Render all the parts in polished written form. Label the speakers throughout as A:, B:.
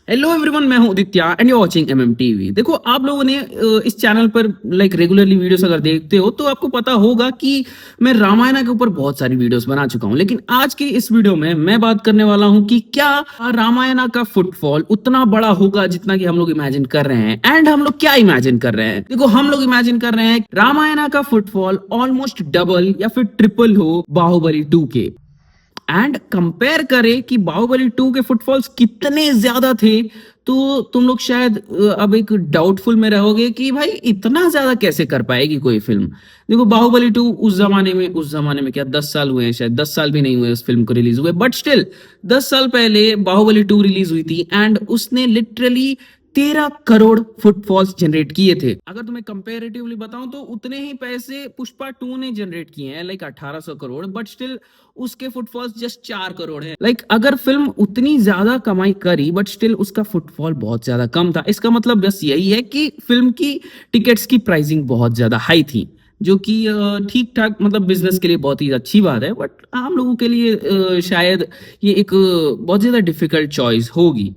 A: Hello everyone, मैं हूं Aditya and you watching एमएमटीवी। देखो, आप लोगों ने इस चैनल पर रेगुलरली वीडियोस अगर देखते हो तो आपको पता होगा कि मैं रामायण के ऊपर बहुत सारी वीडियोस बना चुका हूं। लेकिन आज की इस वीडियो में मैं बात करने वाला हूं कि क्या रामायण का फुटफॉल उतना बड़ा होगा जितना कि हम लोग इमेजिन कर रहे हैं। एंड हम लोग क्या इमेजिन कर रहे हैं? देखो, हम लोग इमेजिन कर रहे हैं रामायण का फुटफॉल ऑलमोस्ट डबल या फिर ट्रिपल हो बाहुबली 2 के। एंड कंपेयर करें कि बाहुबली 2 के फुटफॉल्स कितने ज्यादा थे, तो तुम लोग शायद अब एक डाउटफुल में रहोगे कि भाई इतना ज्यादा कैसे कर पाएगी कोई फिल्म। देखो, बाहुबली 2 उस जमाने में क्या 10 साल हुए हैं? शायद 10 साल भी नहीं हुए उस फिल्म को रिलीज हुए, बट स्टिल 10 साल पहले बाहुबली 2 रिलीज हुई थी एंड उसने लिटरली 13 करोड़ फुटफॉल्स जनरेट किए थे। अगर तुम्हें कंपेरेटिवली बताऊं तो उतने ही पैसे पुष्पा 2 ने जनरेट किए हैं, 1800 करोड़, बट स्टिल उसके फुटफॉल्स जस्ट 4 करोड़ है। अगर फिल्म उतनी ज्यादा कमाई करी बट स्टिल उसका फुटफॉल बहुत ज्यादा कम था, इसका मतलब बस यही है कि फिल्म की टिकट्स की प्राइसिंग बहुत ज्यादा हाई थी, जो कि ठीक ठाक बिजनेस के लिए बहुत ही अच्छी बात है, बट आम लोगों के लिए शायद ये एक बहुत ज्यादा डिफिकल्ट चॉइस होगी।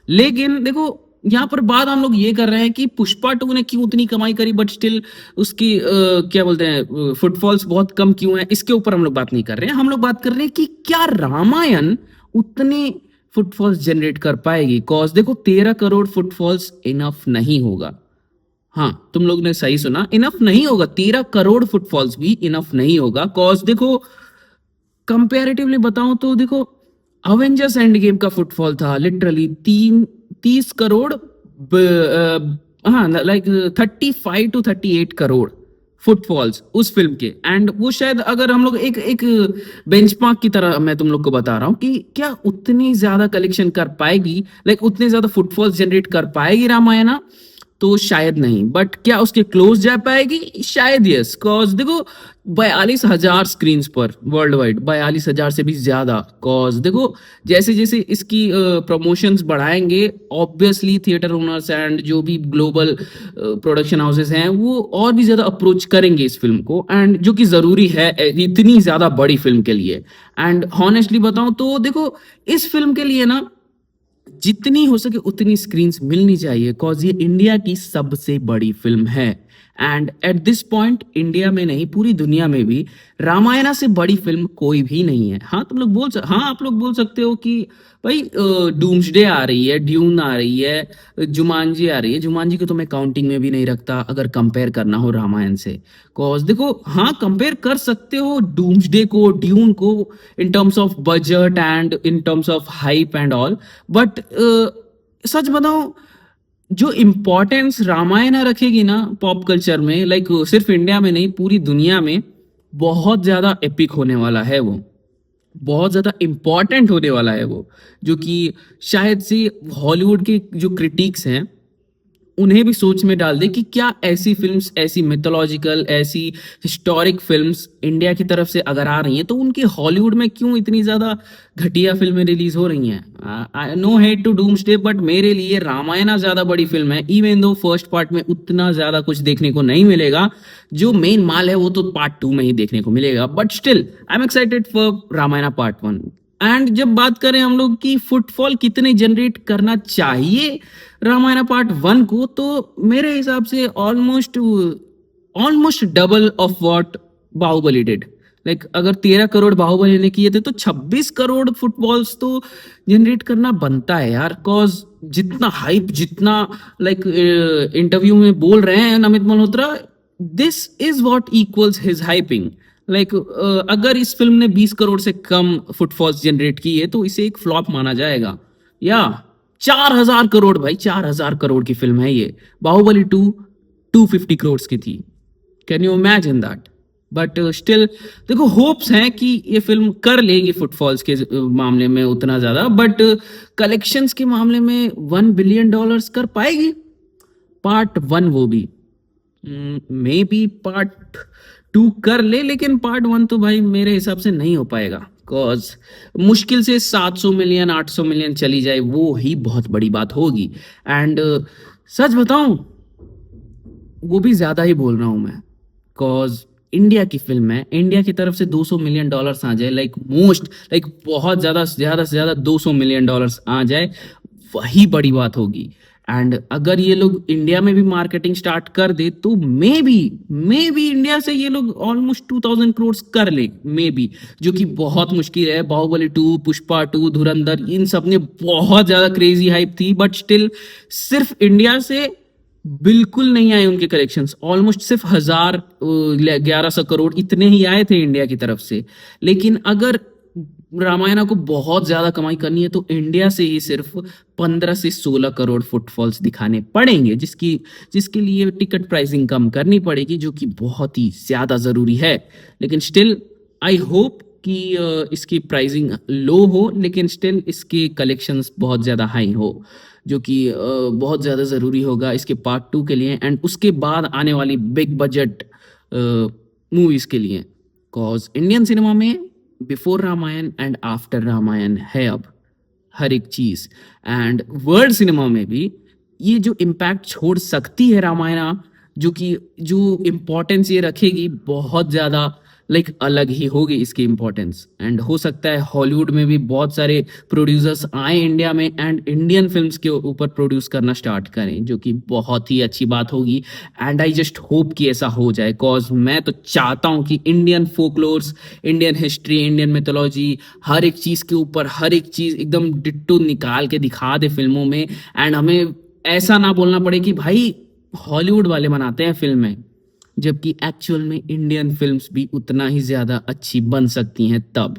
A: लेकिन देखो, यहाँ पर बात हम लोग ये कर रहे हैं कि पुष्पा 2 ने क्यों उतनी कमाई करी बट स्टिल उसकी क्या बोलते हैं फुटफॉल्स बहुत कम क्यों है, इसके ऊपर हम लोग बात नहीं कर रहे हैं। हम लोग बात कर रहे हैं कि क्या रामायण उतने फुटफॉल्स जनरेट कर पाएगी। कॉज देखो, 13 करोड़ फुटफॉल्स इनफ नहीं होगा। हाँ, तुम लोग ने सही सुना, इनफ नहीं होगा। 13 करोड़ फुटफॉल्स भी इनफ नहीं होगा। कॉज देखो, कंपेरेटिवली बताऊं तो देखो, अवेंजर्स एंड गेम का फुटफॉल था लिटरली 30 करोड़, हाँ 35 to 38 करोड़ फुटफॉल्स उस फिल्म के। एंड वो शायद अगर हम लोग एक एक बेंचमार्क की तरह मैं तुम लोग को बता रहा हूँ कि क्या उतनी ज्यादा कलेक्शन कर पाएगी, उतने ज्यादा फुटफॉल्स जनरेट कर पाएगी रामायण, तो शायद नहीं। बट क्या उसके क्लोज जा पाएगी? शायद यस। कॉज देखो, 42,000 स्क्रीन पर वर्ल्ड वाइड, 42,000 से भी ज्यादा। कॉज देखो, जैसे जैसे इसकी प्रमोशंस बढ़ाएंगे, ऑब्वियसली थिएटर ओनर्स एंड जो भी ग्लोबल प्रोडक्शन हाउसेस हैं वो और भी ज्यादा अप्रोच करेंगे इस फिल्म को, एंड जो कि जरूरी है इतनी ज्यादा बड़ी फिल्म के लिए। एंड हॉनेस्टली बताऊं तो देखो, इस फिल्म के लिए ना जितनी हो सके उतनी स्क्रीन्स मिलनी चाहिए, कॉज ये इंडिया की सबसे बड़ी फिल्म है। And at this point India में नहीं, पूरी दुनिया में भी रामायण से बड़ी फिल्म कोई भी नहीं है। हाँ, आप लोग बोल सकते हो कि भाई डूम्सडे आ रही है, ड्यून आ रही है, जुमांजी आ रही है। जुमांजी को तो मैं काउंटिंग में भी नहीं रखता अगर कंपेयर करना हो रामायण से। कॉज देखो, हाँ कंपेयर कर सकते हो डूम्सडे को, ड्यून को, in terms of budget and in terms of hype and all, but सच बताऊं, जो इम्पोर्टेंस रामायण रखेगी ना पॉप कल्चर में, सिर्फ इंडिया में नहीं पूरी दुनिया में, बहुत ज्यादा एपिक होने वाला है वो, बहुत ज्यादा इंपॉर्टेंट होने वाला है वो, जो कि शायद से हॉलीवुड के जो क्रिटिक्स हैं उन्हें भी सोच में डाल दे कि क्या ऐसी फिल्म्स, ऐसी मिथोलॉजिकल, ऐसी हिस्टोरिक फिल्म्स इंडिया की तरफ से अगर आ रही हैं तो उनके हॉलीवुड में क्यों इतनी ज्यादा घटिया फिल्में रिलीज हो रही हैं। No hate to doomsday, but मेरे लिए रामायण ज्यादा बड़ी फिल्म है। इवन दो फर्स्ट पार्ट में उतना ज्यादा कुछ देखने को नहीं मिलेगा, जो मेन माल है वो तो पार्ट 2 में ही देखने को मिलेगा, but still I am excited for Ramayana part 1। And जब बात करें हम लोग की फुटफॉल कितने जनरेट करना चाहिए रामायण पार्ट 1 को, तो मेरे हिसाब से almost double of what Baahubali did. अगर 13 करोड़ बाहुबली ने किए थे तो 26 करोड़ फुटबॉल्स तो जनरेट करना बनता है यार। कॉज जितना हाइप, जितना इंटरव्यू में बोल रहे हैं Amit Malhotra, this is what equals his hyping. अगर इस फिल्म ने 20 करोड़ से कम फुटफॉल्स जनरेट की है तो इसे एक फ्लॉप माना जाएगा। या 4,000 करोड़, भाई 4,000 करोड़ की फिल्म है ये। बाहुबली 2 250 करोड़ की थी। Can you imagine that? But still देखो, होप्स हैं कि ये फिल्म कर लेगी फुटफॉल्स के मामले में उतना ज्यादा, बट कलेक्शंस के मामले में $1 बिलियन कर पाएगी पार्ट 1, वो भी मे बी पार्ट 2 कर ले, लेकिन पार्ट 1 तो भाई मेरे हिसाब से नहीं हो पाएगा। कॉज मुश्किल से 700 मिलियन 800 मिलियन चली जाए, वो ही बहुत बड़ी बात होगी। एंड सच बताऊं, वो भी ज्यादा ही बोल रहा हूं मैं, कॉज इंडिया की फिल्म है, इंडिया की तरफ से $200 मिलियन आ जाए, बहुत ज्यादा से ज्यादा $200 मिलियन आ जाए, वही बड़ी बात होगी। एंड अगर ये लोग इंडिया में भी मार्केटिंग स्टार्ट कर दे तो मे बी इंडिया से ये लोग ऑलमोस्ट 2000 करोड़ कर ले, मे बी, जो कि बहुत मुश्किल है। बाहुबली 2, पुष्पा 2, धुरंधर, इन सब ने बहुत ज्यादा क्रेजी हाइप थी, बट स्टिल सिर्फ इंडिया से बिल्कुल नहीं आए उनके कलेक्शंस। ऑलमोस्ट सिर्फ 1100 करोड़ इतने ही आए थे इंडिया की तरफ से। लेकिन अगर रामायणा को बहुत ज्यादा कमाई करनी है तो इंडिया से ही सिर्फ 15 से 16 करोड़ फुटफॉल्स दिखाने पड़ेंगे, जिसके लिए टिकट प्राइसिंग कम करनी पड़ेगी, जो कि बहुत ही ज्यादा जरूरी है। लेकिन स्टिल आई होप कि इसकी प्राइसिंग लो हो, लेकिन स्टिल इसके कलेक्शंस बहुत ज्यादा हाई हो, जो कि बहुत ज्यादा जरूरी होगा इसके पार्ट 2 के लिए एंड उसके बाद आने वाली बिग बजट मूवीज के लिए। कॉज इंडियन सिनेमा में before Ramayana and after Ramayana है अब हर एक चीज। एंड वर्ल्ड सिनेमा में भी ये जो इम्पैक्ट छोड़ सकती है रामायणा, जो इम्पोर्टेंस ये रखेगी बहुत ज्यादा लाइक अलग ही होगी इसकी इम्पोर्टेंस। एंड हो सकता है हॉलीवुड में भी बहुत सारे प्रोड्यूसर्स आए इंडिया में एंड इंडियन फिल्म्स के ऊपर प्रोड्यूस करना स्टार्ट करें, जो कि बहुत ही अच्छी बात होगी। एंड आई जस्ट होप कि ऐसा हो जाए, कॉज मैं तो चाहता हूँ कि Indian folklores, Indian history, Indian mythology, हर एक चीज के ऊपर हर एक चीज एकदम डिट्टो निकाल के दिखा दे फिल्मों में। एंड हमें ऐसा ना बोलना पड़े कि भाई हॉलीवुड वाले बनाते हैं फिल्में, जबकि एक्चुअल में इंडियन फिल्म्स भी उतना ही ज्यादा अच्छी बन सकती हैं तब।